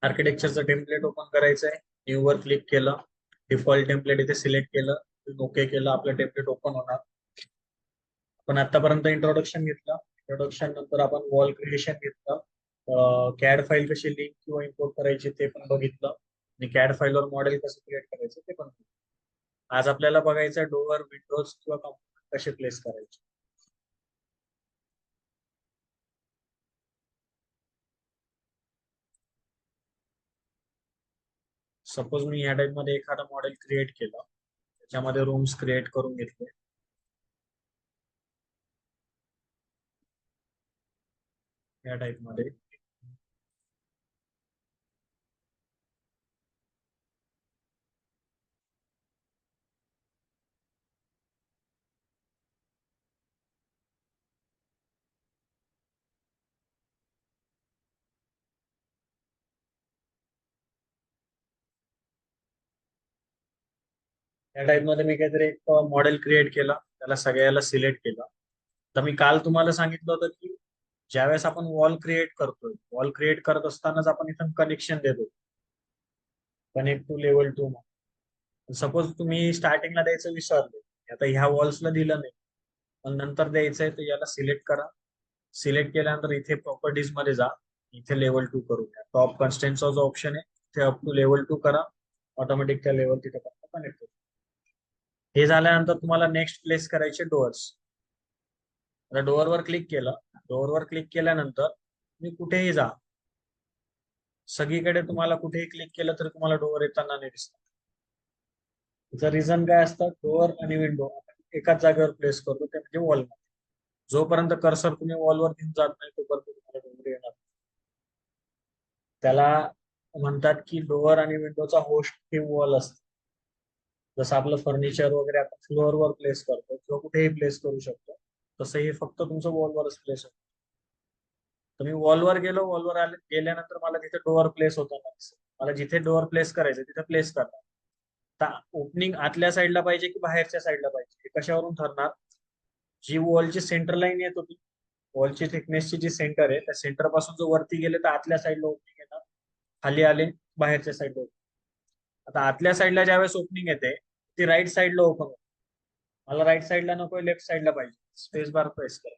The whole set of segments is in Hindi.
आर्किटेक्चरचं टेम्पलेट ओपन करायचं आहे. न्यू वर क्लिक केलं, डिफॉल्ट टेम्पलेट इथे सिलेक्ट केलं, ओके केलं, आपलं टेम्पलेट ओपन होणार. आपण आतापर्यंत इंट्रोडक्शन घेतलं. इंट्रोडक्शन नंतर आपण वॉल क्रिएशन घेतलं. कॅड फाईल कशी लिंक किंवा इम्पोर्ट करायची ते पण बघितलं, आणि कॅड फाईलवर मॉडेल कसं क्रिएट करायचं ते पण बघितलं. आज आपल्याला बघायचं डोअर, विंडोज किंवा कॉम्पोनंट कसे प्लेस करायचे. सपोज मी या टाइप मध्ये एखादा मॉडेल क्रिएट केलं, त्याच्यामध्ये रूम्स क्रिएट करून घेतले. या टाइप मध्ये या टाइप मध्ये मी काहीतरी एक मॉडेल क्रिएट केला, त्याला सगळ्याला सिलेक्ट केलं. तर मी काल तुम्हाला सांगितलं होतं की ज्यावेळेस आपण वॉल क्रिएट करतोय, वॉल क्रिएट करत असतानाच आपण इथं कनेक्शन देतो, कनेक्ट टू लेवल 2. सपोज तुम्ही स्टार्टिंगला द्यायचं विसरले, आता ह्या वॉल्सला दिलं नाही, पण नंतर द्यायचंय, तर याला सिलेक्ट करा. सिलेक्ट केल्यानंतर इथे प्रॉपर्टीज मध्ये जा, इथे लेवल 2 करू द्या. टॉप कन्स्टेंटचा जो ऑप्शन आहे ते अप टू लेवल 2 करा, ऑटोमॅटिक त्या लेवल तिथे कनेक्ट होतो. हे झाल्यानंतर तुम्हाला नेक्स्ट प्लेस करायचे डोअर्स. आता डोअरवर क्लिक केलं. डोअरवर क्लिक केल्यानंतर तुम्ही कुठेही जा, सगळीकडे तुम्हाला कुठेही क्लिक केलं तर तुम्हाला डोअर येताना नाही दिसणार. त्याचं रिझन काय असतं, डोअर आणि विंडो आपण एकाच जागेवर प्लेस करतो, ते म्हणजे वॉलमध्ये. जोपर्यंत कर्सर तुम्ही वॉलवर घेऊन जात नाही तोपर्यंत तुम्हाला डोअर येणार नाही. त्याला म्हणतात की डोअर आणि विंडोचा होस्ट हे वॉल असतं. जसं आपलं फर्निचर वगैरे आपण फ्लोअरवर प्लेस करतो किंवा कुठेही प्लेस करू शकतो, तसं हे फक्त तुमचं वॉलवरच प्लेस होतं. तर मी वॉलवर गेलो, वॉलवर आले गेल्यानंतर मला तिथे डोअर प्लेस होताना दिसलं. मला जिथे डोअर प्लेस करायचं तिथे प्लेस करणार. आता ओपनिंग आतल्या साईडला पाहिजे की बाहेरच्या साईडला पाहिजे हे कशावरून ठरणार? जी वॉलची सेंटर लाईन येत होती, वॉलची थिकनेसची जी सेंटर आहे, त्या सेंटर पासून जो वरती गेले तर आतल्या साईडला ओपनिंग येणार, खाली आले बाहेरच्या साईडला. आता आतल्या साईडला ज्यावेळेस ओपनिंग येते ती राईट साईडला ओपन होते. मला राईट साईडला नको, लेफ्ट साईडला पाहिजे. स्पेस बार प्रेस करा.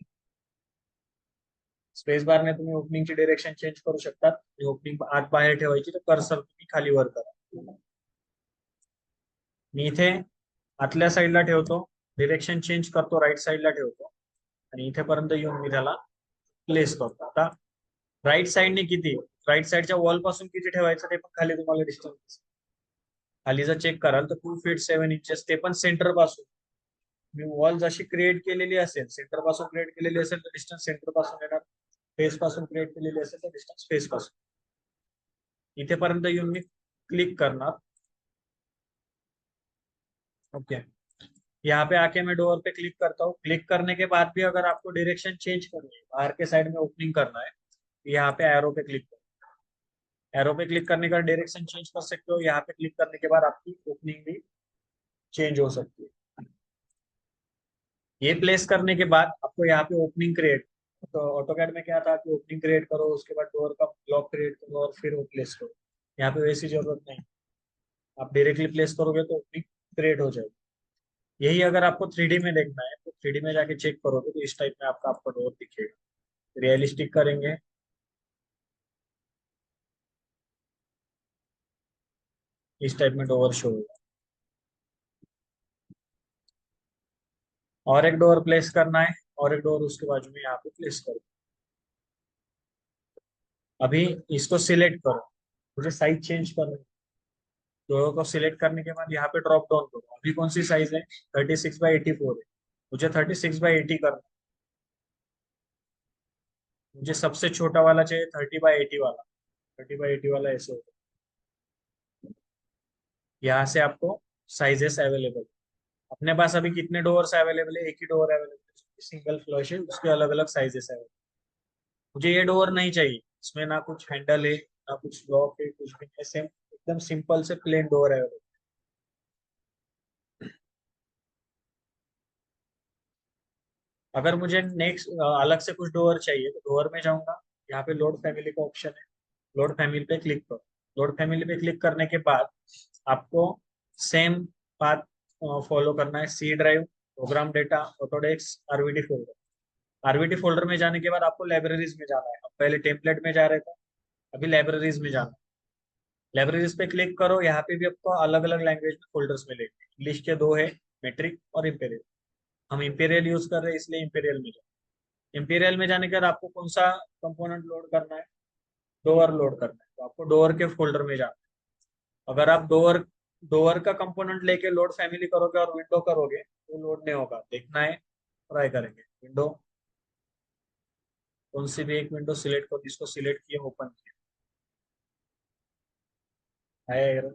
स्पेस बारने तुम्ही ओपनिंगची डिरेक्शन चेंज करू शकतात. ओपनिंग आत बाहेर ठेवायची तर कर्सर तुम्ही खाली वर करा. मी इथे आतल्या साईडला ठेवतो, डिरेक्शन चेंज करतो, राईट साईडला ठेवतो, आणि इथेपर्यंत येऊन मी त्याला प्लेस करतो. आता राईट साईडने किती, राईट साईडच्या वॉल पासून किती ठेवायचं ते पण खाली तुम्हाला डिस्टन्स खाली जर चेक कराल तर 2 feet 7 inches, ते पण सेंटर पासून. मी वॉल जशी क्रिएट केलेली असेल, सेंटर पासून क्रिएट केलेली असेल तर डिस्टन्स सेंटर पासून येणार, फेस पासून क्रिएट केलेली असेल तर डिस्टन्स फेस पासून. इथेपर्यंत येऊन मी क्लिक करणार. ओके, यहाँ पे आके मैं डोर पे क्लिक करता हूँ. क्लिक करने के बाद भी अगर आपको डायरेक्शन चेंज करनी है, बाहर के साइड में ओपनिंग करना है, तो यहाँ पे एरो पे क्लिक करो. एरो पे क्लिक करने का डायरेक्शन चेंज कर सकते हो. यहाँ पे क्लिक करने के बाद आपकी ओपनिंग भी चेंज हो सकती है. ये प्लेस करने के बाद आपको यहाँ पे ओपनिंग क्रिएट, तो ऑटोकैड में क्या था कि ओपनिंग क्रिएट करो, उसके बाद डोर का ब्लॉक क्रिएट करो और फिर वो प्लेस करो. यहाँ पे वैसी जरूरत नहीं, आप डायरेक्टली प्लेस करोगे तो ओपनिंग क्रिएट हो जाएगी. यही अगर आपको 3D में देखना है तो 3D में जाके चेक करोगे तो इस टाइप में आपका आपका डोर दिखेगा. रियलिस्टिक करेंगे, इस टाइप में डोर शो होगा. और एक डोर प्लेस करना है, और एक डोर उसके बाजू में यहाँ पे प्लेस करो. अभी इसको सिलेक्ट करो, मुझे साइज चेंज करना है. डोर को सिलेक्ट करने के बाद यहाँ पे ड्रॉप डाउन करो. अभी कौन सी साइज है? 36x84 है. मुझे 36x80 करना है. मुझे सबसे छोटा वाला चाहिए 30x80 वाला. 30x80 वाला ऐसे होगा. यहाँ से आपको साइजेस अवेलेबल. अपने पास अभी कितने डोर्स अवेलेबल है? एक ही डोर अवेलेबल है, सिंगल फ्लश है, उसके अलग अलग साइजेस है. मुझे ये डोर नहीं चाहिए, इसमें ना कुछ हैंडल है ना कुछ लॉक है, कुछ भी नहीं, सेम एकदम सिंपल से प्लेन डोर है. अगर मुझे नेक्स्ट अलग से कुछ डोर चाहिए तो डोर में जाऊंगा. यहाँ पे लोड फैमिली का ऑप्शन है, लोड फैमिली पे क्लिक करो। लोड फैमिली पे क्लिक करने के बाद आपको सेम पाथ फॉलो करना है। C drive, program data, Autodesk, RVD folder. RVD folder में जाने के बाद आपको लाइब्रेरीज में जाना है। अब पहले टेम्पलेट में जा रहे थे, अभी लाइब्रेरीज में जाना है। लाइब्रेरीज पे क्लिक करो, यहाँ पे भी आपको अलग अलग लैंग्वेज में फोल्डर्स मिलेंगे। इंग्लिश के दो है, मेट्रिक और इंपेरियल। हम इंपेरियल यूज कर रहे हैं इसलिए इंपेरियल में जाओ। इंपेरियल में जाने के बाद आपको कौन सा कंपोनेंट लोड करना है, डोअर लोड करना है, तो आपको डोअर के फोल्डर में जाना है। अगर आप डोअर डोअर का कंपोनेंट लेके लोड फैमिली करोगे और विंडो करोगे तो लोड नहीं होगा। देखना है, ट्राई करेंगे। विंडो, कौन सी भी एक विंडो सिलेक्ट करो, इसको सिलेक्ट किया, ओपन किया, आया।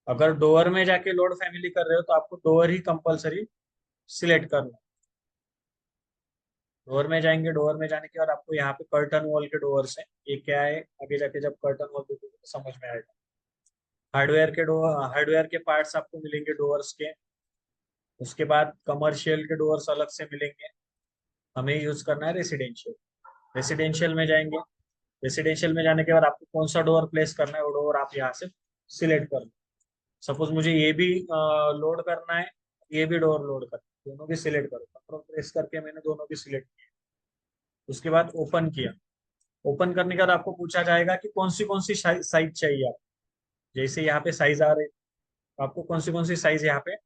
अगर डोअर में जाके लोड फैमिली कर रहे हो तो आपको डोअर ही कंपलसरी सिलेक्ट करना है। डोअर में जाएंगे, डोअर में जाने के बाद आपको यहाँ पे कर्टन वॉल के डोअर्स है, ये क्या है आगे जाके जब कर्टन वॉल देखोगे तो समझ में आएगा। हार्डवेयर के डोअर, हार्डवेयर के पार्ट्स आपको मिलेंगे डोअर्स के। उसके बाद कमर्शियल के डोअर्स अलग से मिलेंगे। हमें यूज करना है रेसिडेंशियल। रेसिडेंशियल में जाएंगे, रेसिडेंशियल में जाने के बाद आपको कौन सा डोर प्लेस करना है वो डोर आप यहाँ से सिलेक्ट कर लो। सपोज मुझे ये भी लोड करना है, ये भी डोर लोड करना है, दोनों भी सिलेक्ट करो। कंट्रोल प्रेस करके मैंने दोनों भी सिलेक्ट किया। उसके बाद ओपन किया। ओपन करने के बाद आपको पूछा जाएगा कि कौन सी साइज चाहिए आप। जैसे यहाँ पे साइज आ रहे, तो आपको कौन सी साइज यहाँ पे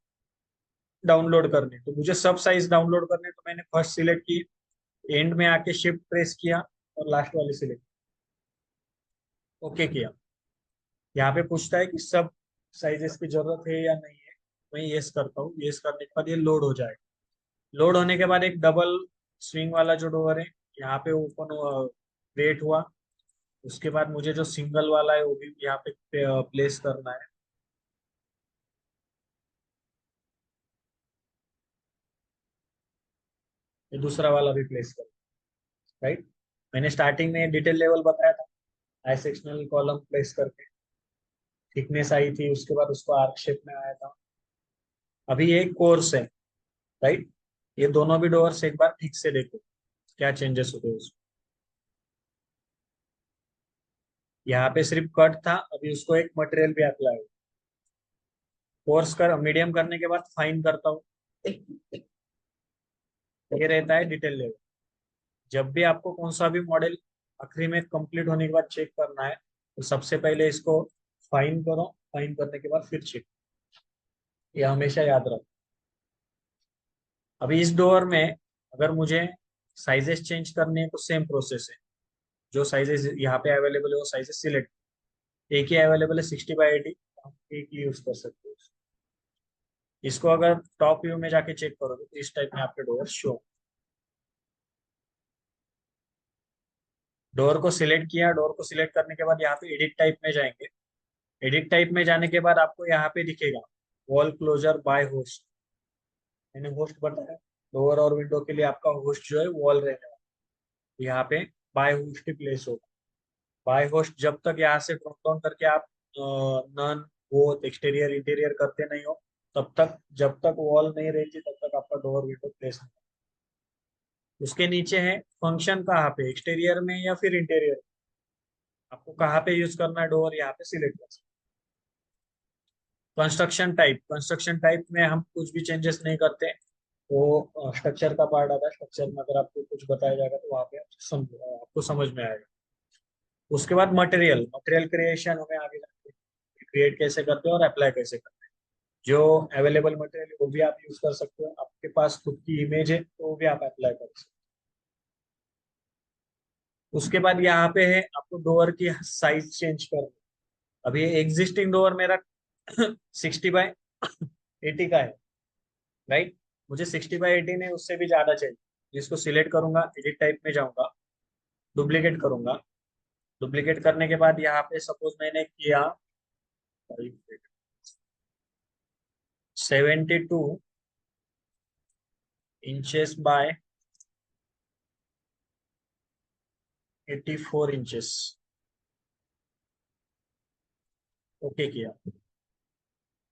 डाउनलोड करनी है। तो मुझे सब साइज डाउनलोड करने, तो मैंने फर्स्ट सिलेक्ट की, एंड में आके शिफ्ट प्रेस किया और लास्ट वाली सिलेक्ट, ओके किया। यहाँ पे पूछता है कि सब साइजेस की जरूरत है या नहीं है। मैं यस करता हूँ, यस करने के बाद ये लोड हो जाएगा। लोड होने के बाद एक डबल स्विंग वाला जो डोर है यहाँ पे ओपन क्रिएट हुआ। उसके बाद मुझे जो सिंगल वाला है वो भी यहाँ पे प्लेस करना है। ये दूसरा वाला भी प्लेस करना है, राइट। मैंने स्टार्टिंग में डिटेल लेवल बताया था, आई सेक्शनल कॉलम प्लेस करके थिकनेस आई थी, उसके बाद उसको आर्क शेप में आया था। अभी ये कोर्स है, राइट। ये दोनों भी डोर्स एक बार ठीक से देखो क्या चेंजेस होते हैं उसमें। यहाँ पे सिर्फ कट था, अभी उसको एक मटेरियल भी अप्लाई। कोर्स कर मीडियम करने के बाद फाइन करता हूँ, ये रहता है डिटेल लेवल। जब भी आपको कौन सा भी मॉडल आखिरी में कंप्लीट होने के बाद चेक करना है, तो सबसे पहले इसको फाइन करो, फाइन करने के बाद फिर चेक। ये हमेशा याद रखो। अभी इस डोर में अगर मुझे साइजेस चेंज करने हैं तो सेम प्रोसेस है। जो साइजेस यहाँ पे अवेलेबल है वो साइजेस सिलेक्ट, एक ही अवेलेबल है 60x80, हम एक ही यूज कर सकते हैं। इसको अगर टॉप व्यू में जाके चेक करोगे तो इस टाइप में आपके डोर शो। डोर को सिलेक्ट किया, डोर को सिलेक्ट करने के बाद यहाँ पे एडिट टाइप में जाएंगे। एडिट टाइप में जाने के बाद आपको यहाँ पे दिखेगा वॉल क्लोजर बाय होस्ट। मैंने होस्ट बताया, डोर और विंडो के लिए आपका होस्ट जो है वॉल रहने वाला है। यहाँ पे बाय होस्ट ही प्लेस होगा। बाय होस्ट जब तक यहाँ से ड्रॉप डाउन करके आप नन बोथ एक्सटीरियर इंटीरियर करते नहीं हो, तब तक, जब तक वॉल नहीं रहती तब तक आपका डोर विंडो प्लेस नहीं। उसके नीचे है फंक्शन, कहाँ पे, एक्सटीरियर में या फिर इंटीरियर। आपको कहाँ पे यूज करना है डोर, यहाँ पे सिलेक्ट कर। कंस्ट्रक्शन टाइप, कंस्ट्रक्शन टाइप में हम कुछ भी चेंजेस नहीं करते। वो स्ट्रक्चर का पार्ट आता है, स्ट्रक्चर में अगर आपको कुछ बताया जाएगा तो वहाँ पे आपको समझ में आएगा। उसके बाद मटेरियल, मटेरियल क्रिएशन हमें आगे जाके क्रिएट कैसे करते हैं और अप्लाई कैसे करते हैं। जो अवेलेबल मटेरियल है वो भी आप यूज कर सकते हो, आपके पास खुद की इमेज है तो वो भी आप अप्लाई कर सकते हो। उसके बाद यहाँ पे है आपको डोर की साइज चेंज करना। अभी एग्जिस्टिंग डोर मेरा 60x80 का है, राइट। मुझे 60x80 ने उससे भी ज्यादा चाहिए, जिसको सिलेक्ट करूंगा, एडिट टाइप में जाऊंगा, डुप्लीकेट करूंगा। डुप्लीकेट करने के बाद यहाँ पे सपोज मैंने किया 72 इंचेस बाय 84 इंचेस, ओके किया।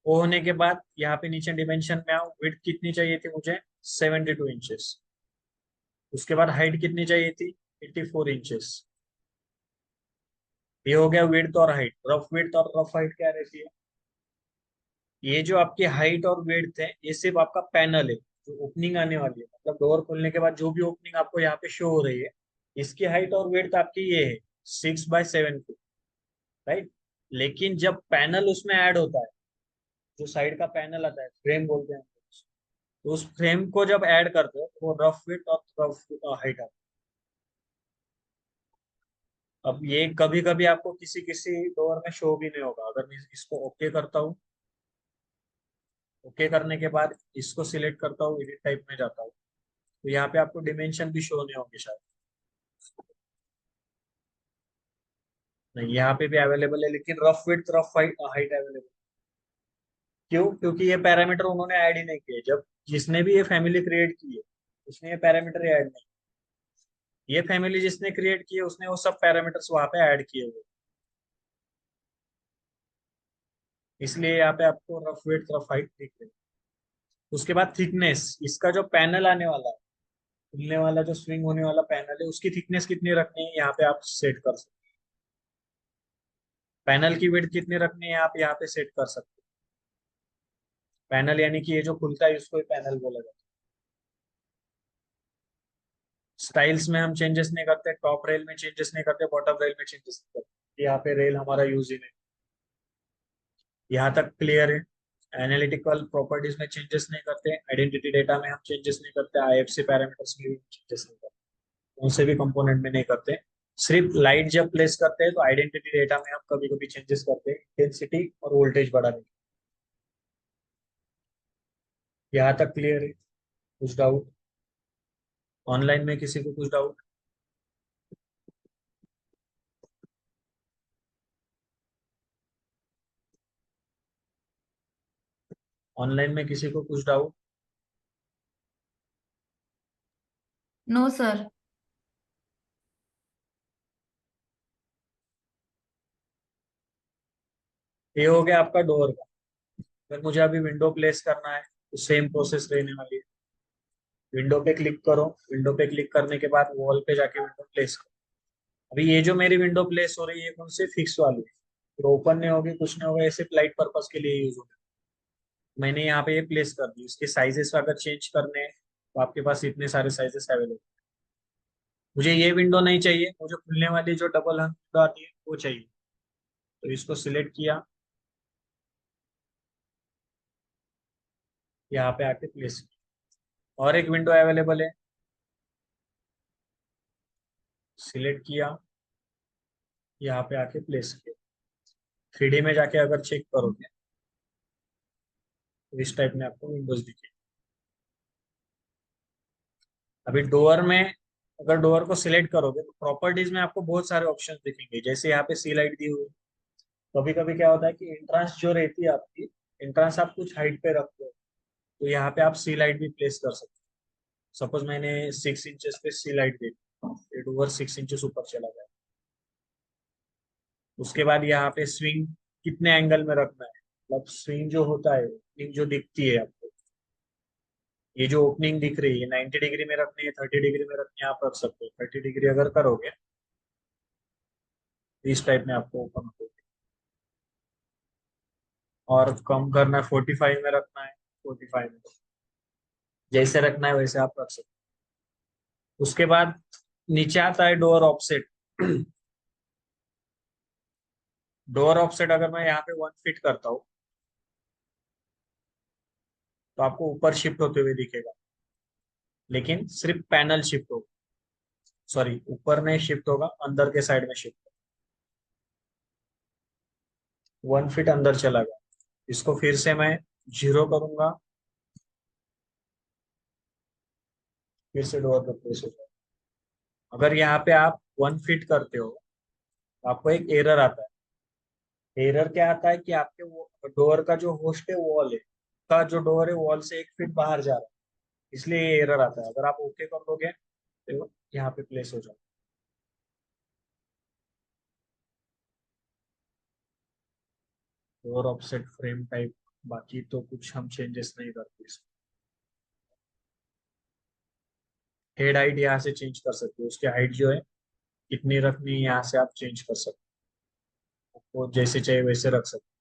वो होने के बाद यहाँ पे नीचे डिमेंशन में आओ, विड्थ कितनी चाहिए थी मुझे, 72 इंचेस। उसके बाद हाइट कितनी चाहिए थी, 84 इंचेस। ये हो गया विड्थ और हाइट। रफ विड्थ और रफ हाइट क्या रहती है? ये जो आपकी हाइट और विड्थ है, ये सिर्फ आपका पैनल है, जो ओपनिंग आने वाली है, मतलब डोर खोलने के बाद जो भी ओपनिंग आपको यहाँ पे शो हो रही है, इसकी हाइट और विड्थ आपकी ये है 6 बाय 7 फीट, राइट। लेकिन जब पैनल उसमें ऐड होता है, जो साइड का पैनल आता है, फ्रेम बोलते हैं, तो उस फ्रेम को जब ऐड करते हो तो वो रफ विड्थ और रफ हाइट आता है। अब ये कभी कभी आपको किसी किसी डोर में शो भी नहीं होगा। अगर मैं इसको ओके करता हूँ, ओके करने के बाद इसको सिलेक्ट करता हूँ, एडिट टाइप में जाता हूँ, तो यहाँ पे आपको डिमेंशन भी शो नहीं होंगे शायद। नहीं, यहाँ पे भी अवेलेबल है, लेकिन rough width rough height height available. क्यों? क्योंकि ये पैरामीटर उन्होंने ऐड ही नहीं किए। जब जिसने भी ये फैमिली क्रिएट की है, उसने ये पैरामीटर ऐड नहीं। ये फैमिली जिसने क्रिएट की है, उसने वो सब पैरामीटर्स वहां पे ऐड किए हुए, इसलिए यहाँ पे आपको रफ विड्थ रफ हाइट दिख रही है। उसके बाद थिकनेस, इसका जो पैनल आने वाला है, खुलने वाला जो स्विंग होने वाला पैनल है, उसकी थिकनेस कितनी रखनी है यहाँ पे आप सेट कर सकते हैं। पैनल की विड्थ कितनी रखनी है आप यहाँ पे सेट कर सकते हैं। पैनल यानी कि ये जो खुलता है, इसको ही पैनल बोला जाता है। स्टाइल्स में हम चेंजेस नहीं करते, टॉप रेल में चेंजेस नहीं करते, बॉटम रेल में चेंजेस नहीं करते, यहाँ पे रेल हमारा यूज ही नहीं। यहाँ तक क्लियर है? एनालिटिकल प्रॉपर्टीज में चेंजेस नहीं करते, आइडेंटिटी डेटा में हम चेंजेस नहीं करते, आईएफसी पैरामीटर्स में भी चेंजेस नहीं करते, कौन से भी कंपोनेंट में नहीं करते। सिर्फ लाइट जब प्लेस करते हैं तो आइडेंटिटी डेटा में हम कभी कभी चेंजेस करते हैं, इंटेंसिटी और वोल्टेज बढ़ाने के। यहाँ तक क्लियर है? कुछ डाउट? ऑनलाइन में किसी को कुछ डाउट? ऑनलाइन में किसी को कुछ डाउट? No sir. ये हो गया आपका डोर का। अगर मुझे अभी विंडो प्लेस करना है तो सेम प्रोसेस रहने वाली है। विंडो पे क्लिक करो, विंडो पे क्लिक करने के बाद वॉल पे जाके विंडो प्लेस करो। अभी ये जो मेरी विंडो प्लेस हो रही है, कौन सी फिक्स वाली है, फिर ओपन नहीं होगी, कुछ नहीं होगा, ऐसे लाइट पर्पज के लिए यूज होगी। मैंने यहाँ पे ये प्लेस कर दी। इसके साइजेस अगर चेंज करने हैं तो आपके पास इतने सारे साइजेस अवेलेबल। मुझे ये विंडो नहीं चाहिए, मुझे खुलने वाली जो डबल हंग विंडो आती है वो चाहिए, तो इसको सिलेक्ट किया, यहाँ पे आके प्लेस किया। और एक विंडो अवेलेबल है, सिलेक्ट किया, यहाँ पे आके प्लेस किया। 3D में जाके अगर चेक करोगे तो इस टाइप में आपको विंडोज दिखेगी। अभी डोअर में, अगर डोअर को सिलेक्ट करोगे तो प्रॉपर्टीज में आपको बहुत सारे ऑप्शंस दिखेंगे, जैसे यहाँ पे सी लाइट दी हुई है। कभी कभी क्या होता है कि एंट्रांस जो रहती है आपकी, एंट्रांस आप कुछ हाइट पे रखते हो, तो यहाँ पे आप सी लाइट भी प्लेस कर सकते हो। सपोज मैंने 6 इंचेस पे सी लाइट दे दी, डोअर 6 इंचेस ऊपर चला गया। उसके बाद यहाँ पे स्विंग कितने एंगल में रखना है, मतलब स्विंग जो होता है, स्विंग जो दिखती है आपको, ये जो ओपनिंग दिख रही है 90 डिग्री में रखनी है, 30 डिग्री में रखनी है, आप रख सकते हो। 30 डिग्री अगर करोगे तो इस टाइप में आपको ओपन हो। और कम करना है 45 में रखना है, 45 में, जैसे रखना है वैसे आप रख सकते हो। उसके बाद नीचे आता है डोर ऑफसेट। डोर ऑफसेट अगर मैं यहाँ पे 1 फीट करता हूँ तो आपको ऊपर शिफ्ट होते हुए दिखेगा, लेकिन सिर्फ पैनल शिफ्ट होगा। सॉरी, ऊपर नहीं शिफ्ट होगा, अंदर के साइड में शिफ्ट होगा। 1 फीट अंदर चला गया। इसको फिर से मैं 0 करूंगा, फिर से डोर पर प्लेस हो जाएगा। अगर यहाँ पे आप 1 फीट करते हो तो आपको एक एरर आता है। एरर क्या आता है कि आपके वो डोर का जो होस्ट है वॉल है, का जो डोर है वॉल से 1 फीट बाहर जा रहा है, इसलिए ये एरर आता है। अगर आप ओके कर दोगे तो यहाँ पे प्लेस हो जाएगा। डोर ऑफसेट फ्रेम टाइप, बाकी तो कुछ हम चेंजेस नहीं करते इसमें। हेड हाइट यहाँ से चेंज कर सकते हो, उसकी हाइट जो है कितनी रखनी है यहाँ से आप चेंज कर सकते हो, आपको जैसे चाहिए वैसे रख सकते हो।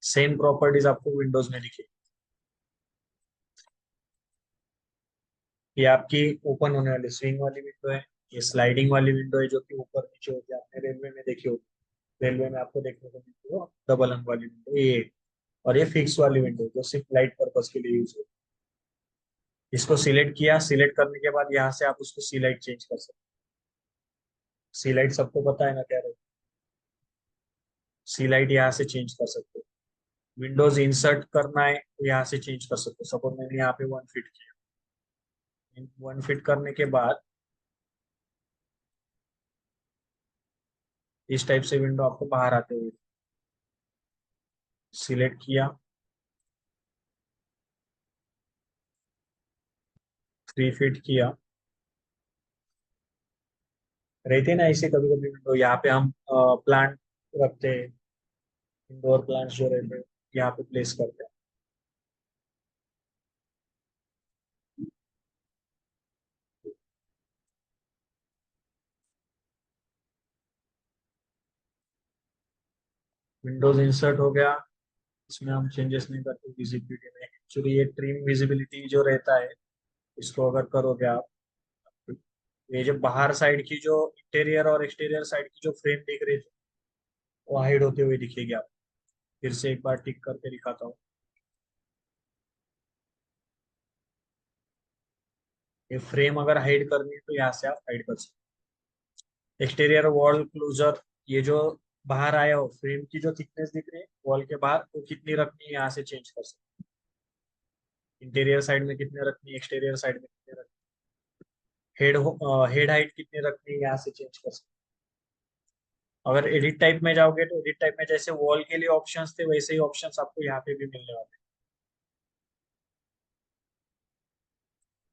सेम प्रॉपर्टीज आपको विंडोज में दिखेगी। ये आपकी ओपन होने वाली स्विंग वाली विंडो है। ये स्लाइडिंग वाली विंडो है जो कि ऊपर नीचे होती है, आपने रेलवे में देखी होगी। रेलवे में आपको देखने को मिलती है डबल अंग वाली विंडो ये। और ये फिक्स वाली विंडो जो सिर्फ लाइट पर्पज के लिए यूज होती है। इसको सिलेक्ट किया, सिलेक्ट करने के बाद यहाँ से आप उसको सी लाइट चेंज कर सकते हो। सी लाइट सबको पता है ना क्या रहता है। सी लाइट यहाँ से चेंज कर सकते हो। विंडोज इंसर्ट करना है तो यहाँ से चेंज कर सकते हो। सपोज मैंने यहाँ पे 1 फीट किया, 1 फीट करने के बाद इस टाइप से विंडो आपको बाहर आते हुए सिलेक्ट किया, 3 फीट किया। रहते ना ऐसे कभी कभी विंडो, यहाँ पे हम प्लांट रखते हैं, इंडोर प्लांट्स जो रहते हैं यहाँ पे प्लेस करते हैं। विंडोज इंसर्ट हो गया। इसमें हम चेंजेस नहीं करते विजिबिलिटी में। एक्चुअली ये ट्रिम विजिबिलिटी जो रहता है, इसको अगर करोगे आप, ये जो बाहर साइड की जो इंटीरियर और एक्सटीरियर साइड की जो फ्रेम दिख रही थी वो हाइड होते हुए दिखेगी आप। फिर से एक बार टिक करके दिखाता हूँ। ये फ्रेम अगर हाइड करनी है तो यहाँ से आप हाइड कर सकते हो। एक्सटीरियर वॉल क्लोजर, ये जो बाहर आया हो फ्रेम की जो थिकनेस दिख रही है वॉल के बाहर वो कितनी रखनी है यहाँ से चेंज कर सकते हो। इंटीरियर साइड में कितने रखनी है, एक्सटीरियर साइड में कितने रखनी है, हेड हाइट कितनी रखनी है यहाँ से चेंज कर सकते हो। अगर एडिट टाइप में जाओगे तो एडिट टाइप में जैसे वॉल के लिए ऑप्शंस थे वैसे ही ऑप्शंस आपको यहाँ पे भी मिलने वाले हैं।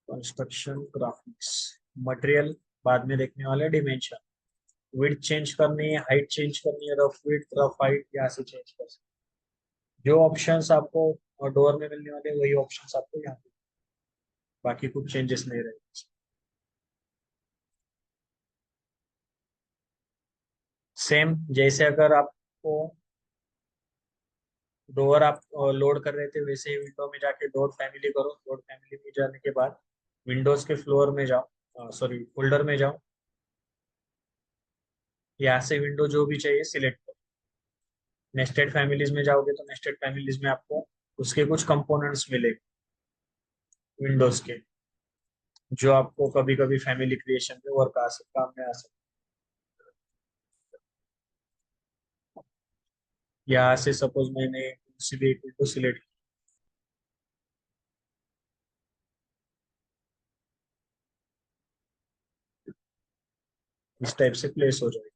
कंस्ट्रक्शन ग्राफिक्स, मटेरियल बाद में देखने वाले, डिमेंशन, विड्थ चेंज करनी है, हाइट चेंज करनी है, रफ विड्थ रफ हाइट यहाँ से चेंज कर सकते हैं। जो ऑप्शंस आपको डोर में मिलने वाले वही ऑप्शंस आपको यहाँ पे, बाकी कुछ चेंजेस नहीं रहेंगे। सेम जैसे अगर आपको डोर आप लोड कर रहे थे वैसे ही विंडो में जाके डोर फैमिली करो। डोर फैमिली में जाने के बाद विंडोज के फ्लोर में जाओ, सॉरी फोल्डर में जाओ। यहाँ से विंडो जो भी चाहिए सिलेक्ट करो। नेस्टेड फैमिलीज में जाओगे तो नेस्टेड फैमिलीज में आपको उसके कुछ कंपोनेंट्स मिलेंगे विंडोज के, जो आपको कभी कभी फैमिली क्रिएशन में वर्क आ सकता, काम में आ सकता। यहाँ से सपोज मैंने किसी भी एक विंडो सिलेक्ट, इस टाइप से प्लेस हो जाएगी।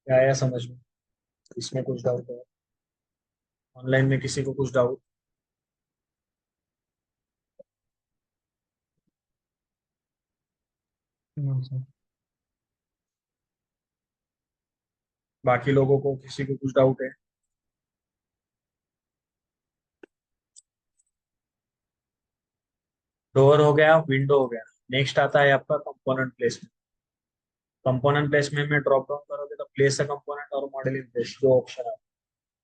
क्या आया समझ में? इसमें कुछ डाउट है? ऑनलाइन में किसी को कुछ डाउट? सर। बाकी लोगों को किसी को कुछ डाउट है? डोर हो गया, विंडो हो गया। नेक्स्ट आता है आपका कंपोनेंट प्लेसमेंट। कंपोनेंट प्लेसमेंट में ड्रॉप डाउन करोगे तो प्लेस अ कंपोनेंट और मॉडल इन प्लेस, दो ऑप्शन है।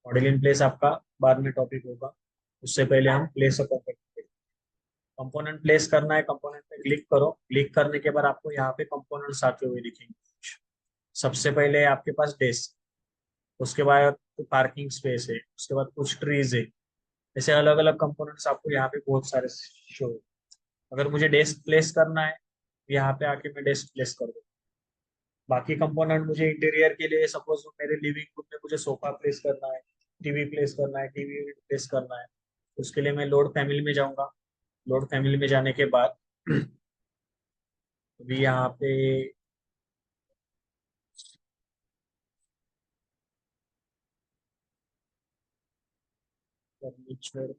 मॉडल इन प्लेस आपका बाद में टॉपिक होगा, उससे पहले हम place a component. Component place करना है, कंपोनेंट पे क्लिक करो। क्लिक करने के बाद आपको यहाँ पे कंपोनेंट्स आते हुए दिखेंगे। सबसे पहले आपके पास डेस्क, उसके बाद पार्किंग स्पेस है, उसके बाद कुछ ट्रीज है। ऐसे अलग अलग कंपोनेंट्स आपको यहाँ पे बहुत सारे शो। अगर मुझे डेस्क प्लेस करना है यहाँ पे आके मैं डेस्क प्लेस कर दूँ। बाकी कंपोनेंट मुझे इंटीरियर के लिए, सपोज मेरे लिविंग रूम में मुझे सोफा प्लेस करना है, टीवी प्लेस करना है, टीवी यूनिट प्लेस करना है, उसके लिए मैं लोड फैमिली में जाऊंगा। लोड फैमिली में जाने के बाद अभी यहाँ पे फर्नीचर,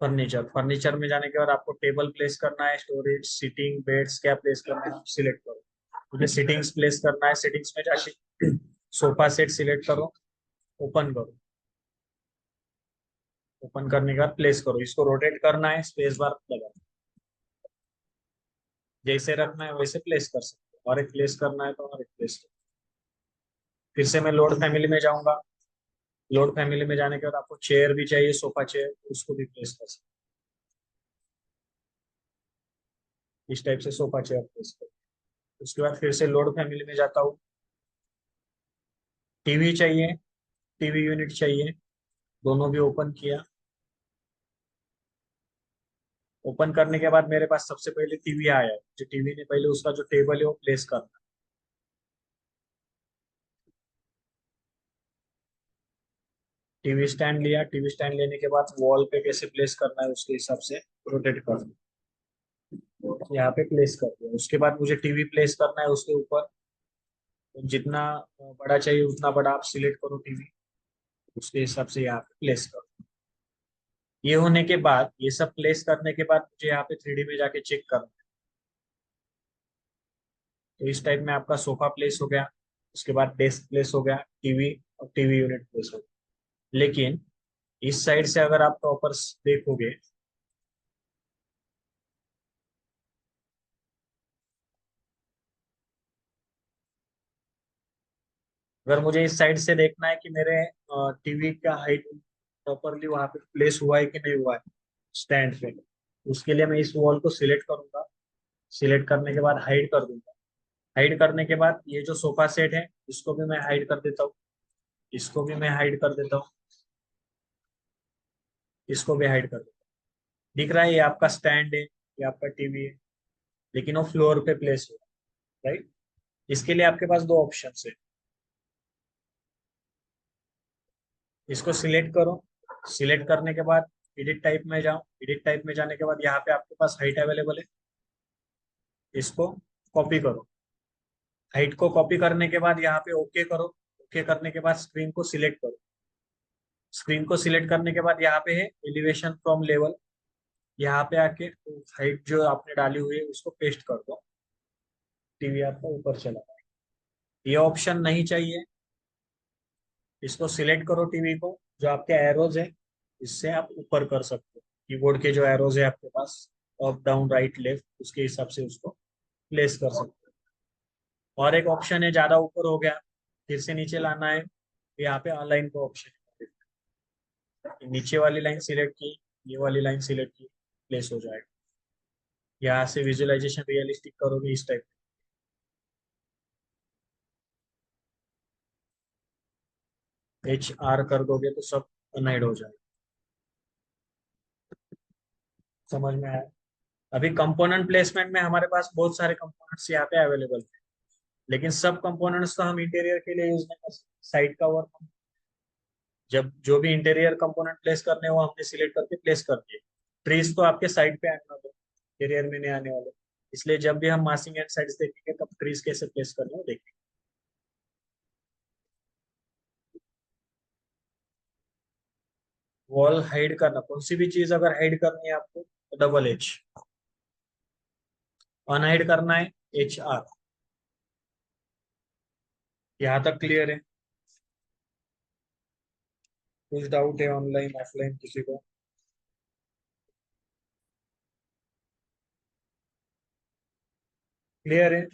फर्नीचर फर्नीचर में जाने के बाद आपको टेबल प्लेस करना है, स्टोरेज, सीटिंग, बेड्स क्या प्लेस करना है सिलेक्ट करो। मुझे सीटिंग्स प्लेस करना है, सीटिंग्स में जाके सोफा सेट सिलेक्ट करो, ओपन करो। ओपन करने के बाद प्लेस करो, इसको रोटेट करना है, स्पेस बार दबाओ, जैसे रखना है वैसे प्लेस कर सकते हो, और एक प्लेस करना है तो और एक प्लेस करो। फिर से मैं लोड फैमिली में जाऊंगा। लोड फैमिली में जाने के बाद आपको चेयर भी चाहिए, सोफा चेयर, उसको भी प्लेस कर सकते हो। इस टाइप से सोफा चेयर प्लेस करो। उसके बाद फिर से लोड फैमिली में जाता हूँ। टीवी चाहिए, टीवी यूनिट चाहिए, दोनों भी ओपन किया। ओपन करने के बाद मेरे पास सबसे पहले टीवी आया है, जो टीवी ने पहले उसका जो टेबल है वो प्लेस करना। टीवी स्टैंड लिया, टीवी स्टैंड लेने के बाद वॉल पे कैसे प्लेस करना है उसके हिसाब से रोटेट करना, यहाँ पे प्लेस कर दिया। उसके बाद मुझे टीवी प्लेस करना है उसके ऊपर, तो जितना बड़ा चाहिए उतना बड़ा आप सिलेक्ट करो टीवी, उसके हिसाब से यहाँ पे प्लेस करो। ये होने के बाद, ये सब प्लेस करने के बाद मुझे यहाँ पे 3D में जाके चेक करना है। तो इस टाइप में आपका सोफा प्लेस हो गया, उसके बाद डेस्क प्लेस हो गया, टीवी और टीवी यूनिट प्लेस हो गया। लेकिन इस साइड से अगर आप प्रॉपर देखोगे, अगर मुझे इस साइड से देखना है कि मेरे टीवी का हाइट प्रॉपरली वहां पे प्लेस हुआ है कि नहीं हुआ है स्टैंड पे, उसके लिए मैं इस वॉल को सिलेक्ट करूंगा। सिलेक्ट करने के बाद हाइड कर दूंगा। हाइड करने के बाद ये जो सोफा सेट है इसको भी मैं हाइड कर देता हूँ, इसको भी मैं हाइड कर देता हूँ, इसको भी हाइड कर देता हूँ। दिख रहा है ये आपका स्टैंड है, ये आपका टीवी है, लेकिन वो फ्लोर पे प्लेस हो, राइट। इसके लिए आपके पास दो ऑप्शन है। इसको सिलेक्ट करो। सिलेक्ट करने के बाद एडिट टाइप में जाओ। एडिट टाइप में जाने के बाद यहाँ पे आपके पास हाइट अवेलेबल है, इसको कॉपी करो। हाइट को कॉपी करने के बाद यहाँ पे ओके करो। ओके करने के बाद स्क्रीन को सिलेक्ट करो। स्क्रीन को सिलेक्ट करने के बाद यहाँ पे है एलिवेशन फ्रॉम लेवल, यहाँ पे आके हाइट जो आपने डाली हुई है उसको पेस्ट कर दो, टीवी आपका ऊपर चला जाए। ये ऑप्शन नहीं चाहिए, इसको सिलेक्ट करो टीवी को, जो आपके एरोज है इससे आप ऊपर कर सकते हो। कीबोर्ड के जो एरोज है आपके पास, अप डाउन राइट लेफ्ट, उसके हिसाब से उसको प्लेस कर सकते हो। और एक ऑप्शन है, ज्यादा ऊपर हो गया, फिर से नीचे लाना है, यहाँ पे अलाइन का ऑप्शन है, नीचे वाली लाइन सिलेक्ट की, ये वाली लाइन सिलेक्ट की, प्लेस हो जाएगा। यहाँ से विजुअलाइजेशन रियलिस्टिक करोगे इस टाइप। HR कर दोगे तो सब अनहाइड हो जाएगा। समझ में आया? अभी कंपोनेंट प्लेसमेंट में हमारे पास बहुत सारे कंपोनेंट्स यहाँ पे अवेलेबल है, लेकिन सब कंपोनेंट्स तो हम इंटीरियर के लिए यूज नहीं कर सकते, साइड का वर्क। जब जो भी इंटीरियर कंपोनेंट प्लेस करने हो हमने सिलेक्ट करके प्लेस कर दिए। ट्रीज तो आपके साइड पे आने वाले, इंटीरियर में नहीं आने वाले, इसलिए जब भी हम मासिंग एंड साइड्स देखेंगे तब ट्रीज कैसे प्लेस करने हो देखेंगे। वॉल हाइड करना, कौन सी भी चीज अगर हाइड करनी है आपको तो डबल H। अनहाइड करना है HR। यहाँ तक क्लियर है? कुछ डाउट है ऑनलाइन ऑफलाइन किसी को? क्लियर है?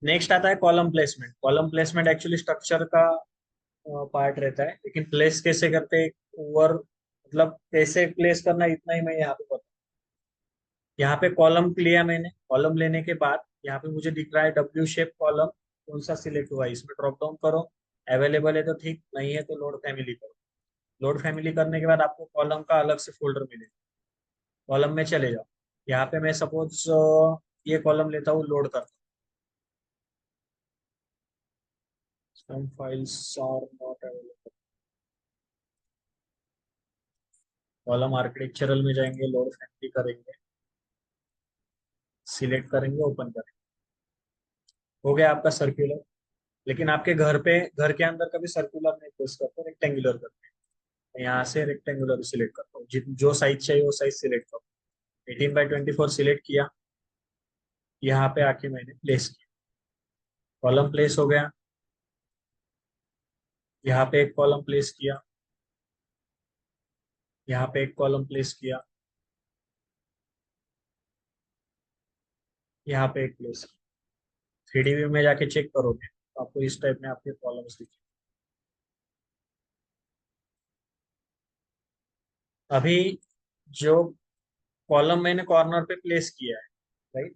नेक्स्ट आता है column placement. Column placement actually structure का पार्ट रहता है, लेकिन प्लेस कैसे करते हैं ओवर, मतलब कैसे प्लेस करना है इतना ही मैं यहाँ पे बता। यहाँ पे कॉलम लिया मैंने, कॉलम लेने के बाद यहाँ पे मुझे दिख रहा है W शेप कॉलम, कौन सा सिलेक्ट हुआ है इसमें ड्रॉप डाउन करो। अवेलेबल है तो ठीक, नहीं है तो लोड फैमिली करो। लोड फैमिली करने के बाद आपको कॉलम का अलग से फोल्डर मिलेगा, कॉलम में चले जाओ। यहाँ पे मैं सपोज ये कॉलम लेता हूँ, लोड करता हूँ। Some files are not available। Column architectural में जाएंगे, लोड फैमिली करेंगे, सिलेक्ट करेंगे, ओपन करेंगे। हो गया आपका सर्कुलर। लेकिन आपके घर पे, घर के अंदर कभी सर्कुलर नहीं प्रेस करते, रेक्टेंगुलर करते हैं। यहाँ से रेक्टेंगुलर सिलेक्ट करता हूँ, जो साइज चाहिए वो साइज सिलेक्ट करो। 18x24 सिलेक्ट किया, यहाँ पे आके मैंने प्लेस किया, कॉलम प्लेस हो गया। यहाँ पे एक कॉलम प्लेस किया, यहाँ पे एक कॉलम प्लेस किया, यहाँ पे एक प्लेस किया। 3D व्यू में जाके चेक करोगे तो आपको इस टाइप में आपके कॉलम्स दिखेंगे। अभी जो कॉलम मैंने कॉर्नर पे प्लेस किया है, राइट,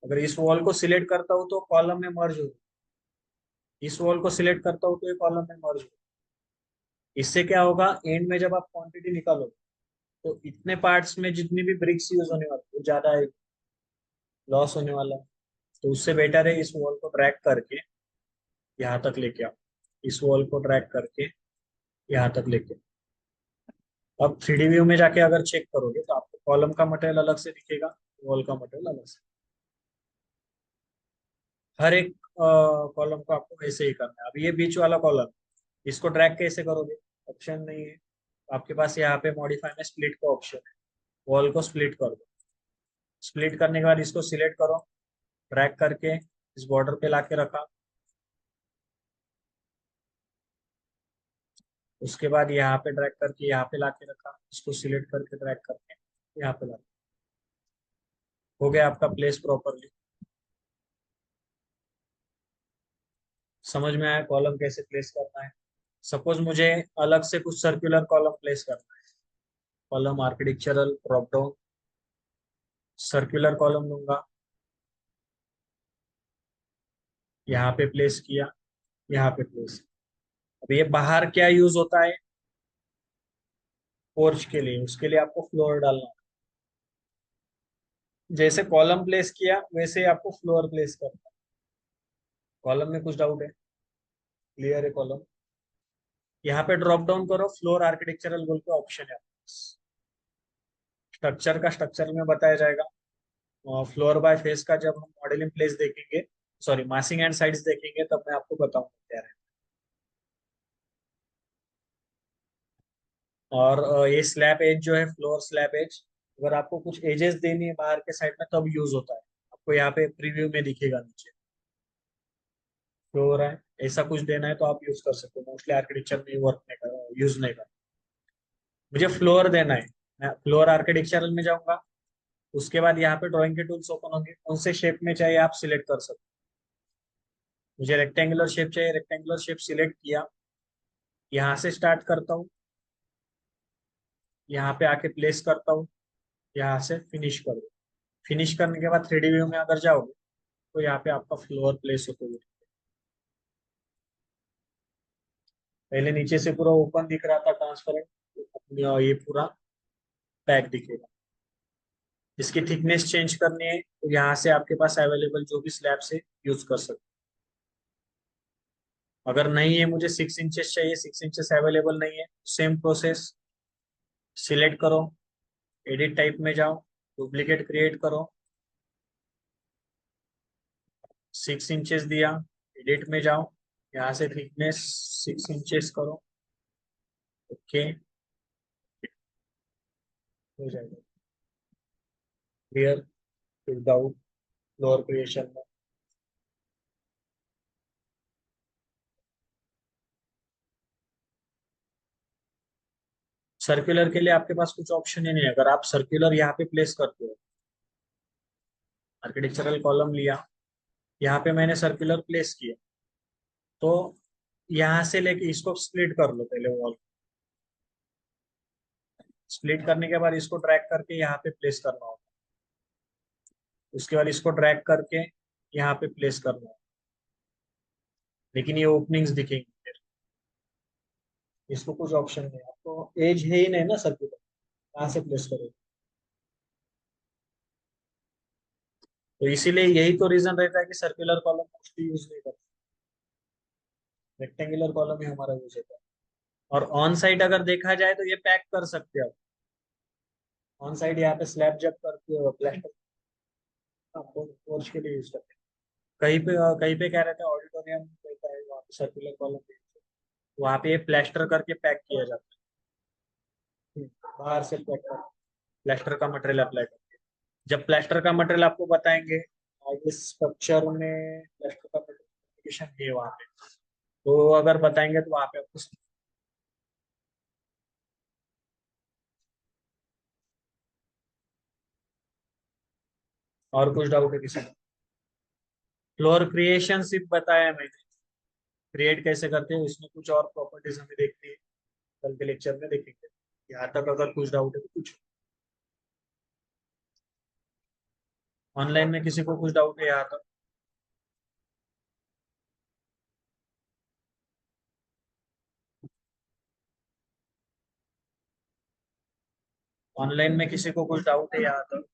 अगर इस वॉल को सिलेक्ट करता हूँ तो कॉलम में मर्ज हो, इस वॉल को सिलेक्ट करता हूँ तो ये कॉलम में मर्ज हो। इससे क्या होगा, एंड में जब आप क्वांटिटी निकालोगे तो इतने पार्ट्स में जितनी भी ब्रिक्स यूज होने वाली है वो ज्यादा लॉस होने वाला है। तो उससे बेटर है इस वॉल को ड्रैग करके यहाँ तक लेके आओ, इस वॉल को ड्रैग करके यहाँ तक लेके आओ। अब 3D व्यू में जाके अगर चेक करोगे तो आपको कॉलम का मटेरियल अलग से दिखेगा, वॉल का मटेरियल अलग से। हर एक कॉलम को आपको वैसे ही करना है। अब ये बीच वाला कॉलम, इसको ड्रैग कैसे करोगे, ऑप्शन नहीं है। आपके पास यहाँ पे मॉडिफाई में स्प्लिट का ऑप्शन है, वॉल को स्प्लिट कर दो। स्प्लिट करने के बाद इसको सिलेक्ट करो, ड्रैग करके इस बॉर्डर पे लाके रखा। उसके बाद यहाँ पे ड्रैग करके यहाँ पे लाके रखा, इसको सिलेक्ट करके ड्रैग करके यहाँ पे ला। हो गया आपका प्लेस प्रॉपरली। समझ में आया कॉलम कैसे प्लेस करना है। सपोज मुझे अलग से कुछ सर्कुलर कॉलम प्लेस करना है, column architectural drop down, circular column लूंगा, यहाँ पे प्लेस किया, यहाँ पे प्लेस। अब ये बाहर क्या यूज होता है, पोर्च के लिए, उसके लिए आपको फ्लोर डालना है। जैसे कॉलम प्लेस किया वैसे ही आपको फ्लोर प्लेस करना है। कॉलम में कुछ डाउट है, क्लियर है कॉलम। यहाँ पे ड्रॉप डाउन करो, फ्लोर आर्किटेक्चरल बोल के ऑप्शन है। स्ट्रक्चर का स्ट्रक्चर में बताया जाएगा। फ्लोर बाय फेस का जब हम मॉडलिंग प्लेस देखेंगे, सॉरी मासिंग एंड साइड्स देखेंगे, तब मैं आपको बताऊंगा क्या है। और ये स्लैब एज जो है, फ्लोर स्लैब एज, अगर आपको कुछ एजेस देनी है बाहर के साइड में तब यूज होता है। आपको यहाँ पे प्रीव्यू में दिखेगा नीचे शो हो रहा है। ऐसा कुछ देना है तो आप यूज कर सकते हो, मोस्टली आर्किटेक्चर में वर्क नहीं कर, यूज नहीं कर। मुझे फ्लोर देना है, मैं फ्लोर आर्किटेक्चरल में जाऊंगा। उसके बाद यहाँ पे ड्राइंग के टूल्स ओपन होंगे, कौन से शेप में चाहिए आप सिलेक्ट कर सकते हो। मुझे रेक्टेंगुलर शेप चाहिए, रेक्टेंगुलर शेप सिलेक्ट किया, यहाँ से स्टार्ट करता हूँ, यहाँ पे आके प्लेस करता हूँ, यहाँ से फिनिश कर दो। फिनिश करने के बाद 3D व्यू में अगर जाओगे तो यहाँ पे आपका फ्लोर प्लेस होते हुए, पहले नीचे से पूरा ओपन दिख रहा था ट्रांसपेरेंट, ये पूरा पैक दिखेगा। इसकी थिकनेस चेंज करनी है तो यहाँ से आपके पास अवेलेबल जो भी स्लैब से यूज कर सकते। अगर नहीं है, मुझे 6 इंचेस चाहिए, 6 इंचेस अवेलेबल नहीं है, सेम प्रोसेस, सिलेक्ट करो, एडिट टाइप में जाओ, डुप्लीकेट क्रिएट करो, 6 इंचेस दिया, एडिट में जाओ, यहाँ से थिकनेस 6 इंचेस करो, ओके, हो जाएगा क्लियर विदाउट फ्लोर क्रिएशन में। सर्कुलर के लिए आपके पास कुछ ऑप्शन ही नहीं है। अगर आप सर्कुलर यहाँ पे प्लेस करते हो, आर्किटेक्चरल कॉलम लिया, यहाँ पे मैंने सर्कुलर प्लेस किया, तो यहाँ से लेके इसको स्प्लिट कर लो पहले वॉल। स्प्लिट करने के बाद इसको ड्रैग करके यहाँ पे प्लेस करना होगा। उसके बाद इसको ड्रैग करके यहाँ पे प्लेस करना होगा, लेकिन ये ओपनिंग्स दिखेंगी फिर। इसको कुछ ऑप्शन नहीं है, आपको एज है ही नहीं ना सर्कुलर, कहाँ से प्लेस करोगे। तो इसीलिए यही तो रीजन रहता है कि सर्कुलर कॉलम मोस्टली यूज नहीं करते, रेक्टेंगुलर कॉलम ही हमारा यूज होता है। और ऑन साइड अगर देखा जाए तो ये पैक कर सकते हो। ऑन साइड यहाँ पे स्लैब जब करते हो प्लास्टर, आपको पोर्च के लिए यूज करते हैं। कहीं पे क्या रहता है, ऑडिटोरियम रहता है, वहाँ पे सर्कुलर कॉलम, वहाँ पे प्लास्टर करके पैक किया जाता है। बाहर से पैक कर प्लास्टर का मटेरियल अप्लाई करके, जब प्लास्टर का मटेरियल आपको बताएंगे इस स्ट्रक्चर में प्लास्टर का मटेरियल है वहाँ पे, तो अगर बताएंगे तो वहाँ पे आपको और कुछ डाउट है किसी को? फ्लोर क्रिएशन सिर्फ बताया मैंने, क्रिएट कैसे करते हैं इसमें कुछ और प्रॉपर्टीज हमें देखनी है, कल के लेक्चर में देखेंगे। यहाँ तक अगर कुछ डाउट है तो कुछ, ऑनलाइन में किसी को कुछ डाउट है यहाँ तक? ऑनलाइन में किसी को कुछ डाउट है यहाँ तक?